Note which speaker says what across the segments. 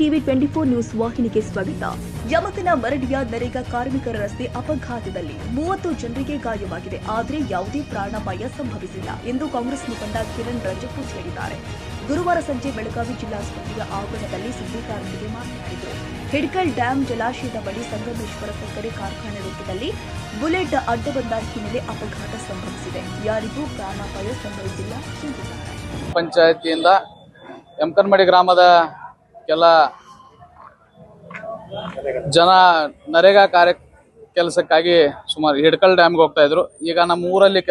Speaker 1: TV 24 news ವಾಹಿನಿಗೆ ಸ್ವಾಗತ. ಯಮಕನ ಮರಡಿಯ ನರೇಗಾ ಕಾರ್ಮಿಕರ ರಸ್ತೆ ಅಪಘಾತದಲ್ಲಿ 30 ಜನರಿಗೆ ಗಾಯವಾಗಿದೆ. ಆದರೆ ಯಾವುದೇ ಪ್ರಾಣಾಪಾಯ ಸಂಭವಿಸಿಲ್ಲ ಎಂದು ಕಾಂಗ್ರೆಸ್ ಮುಖಂಡ ಕಿರಣ್ ರಜಪೂತ್ ಹೇಳಿದ್ದಾರೆ. ಗುರುವಾರ ಸಂಜೆ ಬೆಳಗಾವಿ ಜಿಲ್ಲಾಸ್ಪತ್ರೆಯ ಆವರಣದಲ್ಲಿ ಸುದ್ದಿಗಾರರಿಗೆ ಮಾತನಾಡಿದರು. ಹಿಡ್ಕಲ್ ಡ್ಯಾಂ ಜಲಾಶಯದ ಬಳಿ ಸಂಗಮೇಶ್ವರ ಸಕ್ಕರೆ ಕಾರ್ಖಾನೆ ವೃತ್ತದಲ್ಲಿ ಬುಲೆಟ್ ಅಡ್ಡ ಬಂದ ಹಿನ್ನೆಲೆ ಅಪಘಾತ ಸಂಭವಿಸಿದೆ. ಯಾರಿಗೂ ಪ್ರಾಣಾಪಾಯ ಸಂಭವಿಸಿಲ್ಲ ಎಂದಿದ್ದಾರೆ.
Speaker 2: ಪಂಚಾಯತಿಯಿಂದ ಯಮಕನಮಡಿ ಗ್ರಾಮದ ಕೆಲ ಜನ ನರೇಗಾ ಕೆಲಸಕ್ಕಾಗಿ ಸುಮಾರು ಹಿಡ್ಕಲ್ ಡ್ಯಾಮ್ಗೆ ಹೋಗ್ತಾ ಇದ್ರು. ಈಗ ನಮ್ಮ ಊರಲ್ಲಿ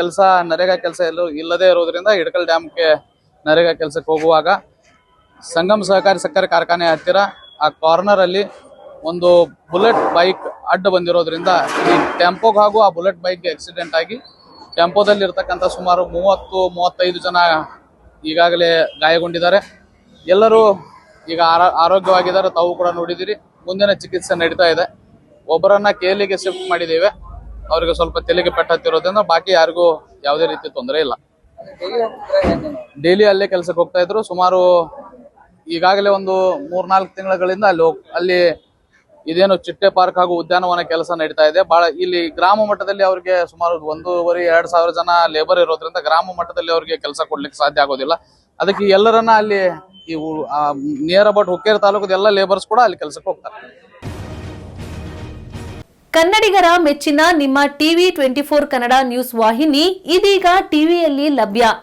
Speaker 2: ನರೇಗಾ ಕೆಲಸ ಇಲ್ಲದೆ ಇರೋದ್ರಿಂದ ಹಿಡ್ಕಲ್ ಡ್ಯಾಮ್ಗೆ ನರೇಗಾ ಕೆಲಸಕ್ಕೆ ಹೋಗುವಾಗ ಸಂಗಮ್ ಸಹಕಾರಿ ಸಕ್ಕರೆ ಕಾರ್ಖಾನೆ ಹತ್ತಿರ ಆ ಕಾರ್ನರ್ ಅಲ್ಲಿ ಒಂದು ಬುಲೆಟ್ ಬೈಕ್ ಅಡ್ಡ ಬಂದಿರೋದ್ರಿಂದ ಈ ಟೆಂಪೋಗೆ ಹಾಗೂ ಆ ಬುಲೆಟ್ ಬೈಕ್ಗೆ ಆಕ್ಸಿಡೆಂಟ್ ಆಗಿ ಟೆಂಪೋದಲ್ಲಿ ಇರ್ತಕ್ಕಂಥ ಸುಮಾರು 30-35 ಜನ ಈಗಾಗಲೇ ಗಾಯಗೊಂಡಿದ್ದಾರೆ. ಎಲ್ಲರೂ ಈಗ ಆರೋಗ್ಯವಾಗಿದ್ದಾರೆ. ತಾವು ಕೂಡ ನೋಡಿದಿರಿ. ಮುಂದಿನ ಚಿಕಿತ್ಸೆ ನಡೀತಾ ಇದೆ. ಒಬ್ಬರನ್ನ ಕೇಲಿಗೆ ಶಿಫ್ಟ್ ಮಾಡಿದ್ದೇವೆ. ಅವರಿಗೆ ಸ್ವಲ್ಪ ತಲೆಗೆ ಪೆಟ್ಟು ಹತ್ತಿರೋದ್ರಿಂದ ಬಾಕಿ ಯಾರಿಗೂ ಯಾವುದೇ ರೀತಿ ತೊಂದರೆ ಇಲ್ಲ. ಡೈಲಿ ಅಲ್ಲೇ ಕೆಲಸಕ್ಕೆ ಹೋಗ್ತಾ ಇದ್ರು. ಸುಮಾರು ಈಗಾಗಲೇ ಒಂದು 3-4 ತಿಂಗಳಿಂದ ಅಲ್ಲಿ ಇದೇನು ಚಿಟ್ಟೆ ಪಾರ್ಕ್ ಹಾಗೂ ಉದ್ಯಾನವನ ಕೆಲಸ ನಡೀತಾ ಇದೆ. ಇಲ್ಲಿ ಗ್ರಾಮ ಮಟ್ಟದಲ್ಲಿ ಅವರಿಗೆ ಸುಮಾರು 1,500-2,000 ಜನ ಲೇಬರ್ ಇರೋದ್ರಿಂದ ಗ್ರಾಮ ಮಟ್ಟದಲ್ಲಿ ಅವರಿಗೆ ಕೆಲಸ ಕೊಡ್ಲಿಕ್ಕೆ ಸಾಧ್ಯ ಆಗೋದಿಲ್ಲ. ಅದಕ್ಕೆ ಎಲ್ಲರನ್ನ ಅಲ್ಲಿ ನಿಯರ್ ಅಬೌಟ್ ಹುಕ್ಕೇರಿ ತಾಲೂಕದ ಎಲ್ಲ ಲೇಬರ್ಸ್ ಕೂಡ ಅಲ್ಲಿ ಕೆಲಸಕ್ಕೆ ಹೋಗ್ತಾರೆ.
Speaker 3: ಕನ್ನಡಿಗರ ಮೆಚ್ಚಿನ ನಿಮ್ಮ ಟಿವಿ 24 ಕನ್ನಡ ನ್ಯೂಸ್ ವಾಹಿನಿ ಇದೀಗ ಟಿವಿಯಲ್ಲಿ ಲಭ್ಯ.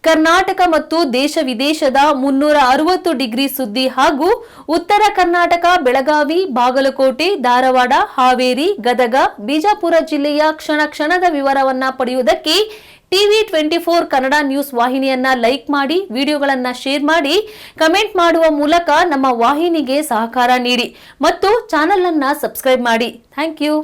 Speaker 3: ಕರ್ನಾಟಕ ಮತ್ತು ದೇಶ ವಿದೇಶದ 360 ಡಿಗ್ರಿ ಸುದ್ದಿ ಹಾಗೂ ಉತ್ತರ ಕರ್ನಾಟಕ, ಬೆಳಗಾವಿ, ಬಾಗಲಕೋಟೆ, ಧಾರವಾಡ, ಹಾವೇರಿ, ಗದಗ, ಬಿಜಾಪುರ ಜಿಲ್ಲೆಯ ಕ್ಷಣ ಕ್ಷಣದ ವಿವರವನ್ನ ಪಡೆಯುವುದಕ್ಕೆ ಟಿವಿ 24 ಕನ್ನಡ ನ್ಯೂಸ್ ವಾಹಿನಿಯನ್ನ ಲೈಕ್ ಮಾಡಿ, ವಿಡಿಯೋಗಳನ್ನ ಶೇರ್ ಮಾಡಿ, ಕಮೆಂಟ್ ಮಾಡುವ ಮೂಲಕ ನಮ್ಮ ವಾಹಿನಿಗೆ ಸಹಕಾರ ನೀಡಿ ಮತ್ತು ಚಾನೆಲ್ ಅನ್ನ ಸಬ್ಸ್ಕ್ರೈಬ್ ಮಾಡಿ. Thank you.